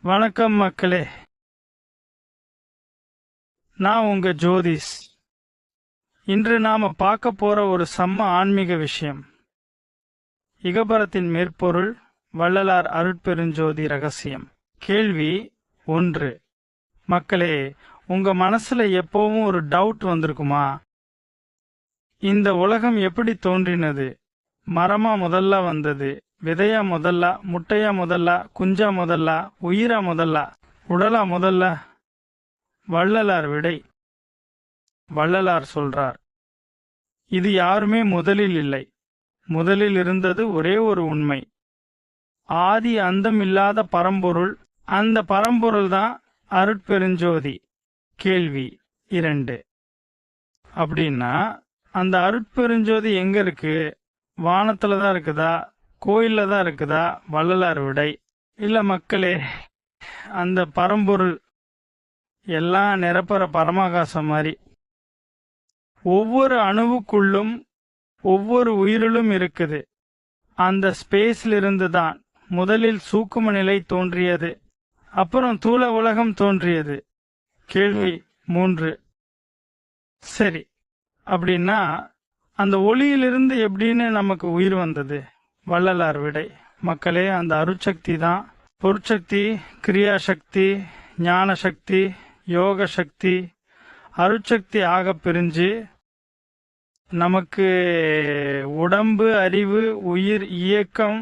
வணக்கம் மக்களே, நான் உங்க ஜோதிஷ். இன்று நாம பார்க்க போற ஒரு செம்ம ஆன்மீக விஷயம். இகபரத்தின் மேற்பொருள், வள்ளலார் அருட்பெருஞ்சோதி ரகசியம். கேள்வி 1. மக்களே, உங்க மனசுல எப்பவும் ஒரு டவுட் வந்திருக்குமா? இந்த உலகம் எப்படி தோன்றினது? மரமா முதல்ல வந்தது, விதையா முதல்ல, முட்டையா முதல்ல, குஞ்சா முதல்ல, உயிரா முதல்ல, உடலா முதல்ல? வள்ளலார் விடை. வள்ளலார் சொல்றார், இது யாருமே முதலில் இல்லை. முதலில் இருந்தது ஒரே ஒரு உண்மை, ஆதி அந்தம் இல்லாத பரம்பொருள். அந்த பரம்பொருள் தான் அருட்பெருஞ்சோதி. கேள்வி 2. அப்படின்னா அந்த அருட்பெருஞ்சோதி எங்க இருக்கு? வானத்துல தான் இருக்குதா, கோயில்ல தான் இருக்குதா? வள்ளலார் விடை, இல்ல மக்களே, அந்த பரம்பொருள் எல்லாம் நிரப்பற பரமாகாசம் மாதிரி ஒவ்வொரு அணுவுக்குள்ளும் ஒவ்வொரு உயிரிலும் இருக்குது. அந்த ஸ்பேஸ்ல இருந்து தான் முதலில் சூக்கும நிலை தோன்றியது, அப்புறம் தூள உலகம் தோன்றியது. கேள்வி 3. சரி, அப்படின்னா அந்த ஒளியிலிருந்து எப்படின்னு நமக்கு உயிர் வந்தது? வள்ளலார் விடை. மக்களே, அந்த அருட்சக்தி தான் பொருட்சக்தி, கிரியாசக்தி, ஞான சக்தி, யோக சக்தி, அருட்சக்தி ஆக பிரிஞ்சு நமக்கு உடம்பு, அறிவு, உயிர், இயக்கம்,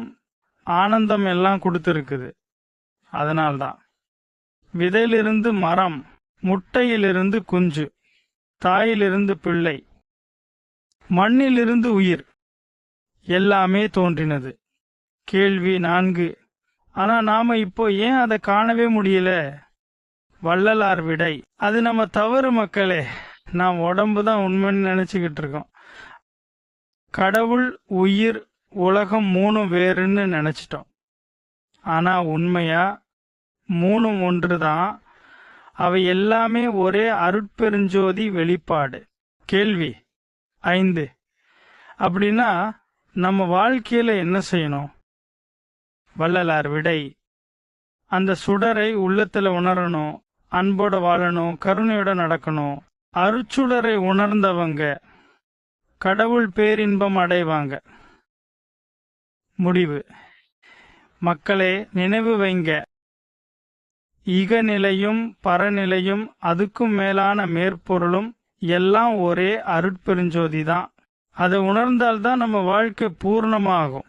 ஆனந்தம் எல்லாம் கொடுத்துருக்குது. அதனால்தான் விதையிலிருந்து மரம், முட்டையிலிருந்து குஞ்சு, தாயிலிருந்து பிள்ளை, மண்ணிலிருந்து உயிர் எல்லாமே தோன்றினது. கேள்வி 4. ஆனா நாம இப்போ ஏன் அதை காணவே முடியல? வள்ளலார் விடை, அது நம்ம தவறு மக்களே. நாம் உடம்பு தான் உண்மைன்னு நினைச்சுக்கிட்டு இருக்கோம். கடவுள், உயிர், உலகம் 3 வேறுன்னு நினைச்சிட்டோம். ஆனா உண்மையா 3 ஒன்று தான். அவை எல்லாமே ஒரே அருட்பெருஞ்சோதி வெளிப்பாடு. கேள்வி 5. அப்படின்னா நம்ம வாழ்க்கையில என்ன செய்யணும்? வள்ளலார் விடை, அந்த சுடரை உள்ளத்துல உணரணும், அன்போட வாழணும், கருணையோட நடக்கணும். அருச்சுடரை உணர்ந்தவங்க கடவுள் பேரின்பம் அடைவாங்க. முடிவு. மக்களே, நினைவு வைங்க, இகநிலையும் பரநிலையும் அதுக்கும் மேலான மேற்பொருளும் எல்லாம் ஒரே அருட்பெருஞ்சோதி தான். அதை உணர்ந்தால்தான் நம்ம வாழ்க்கை பூர்ணமாகும்.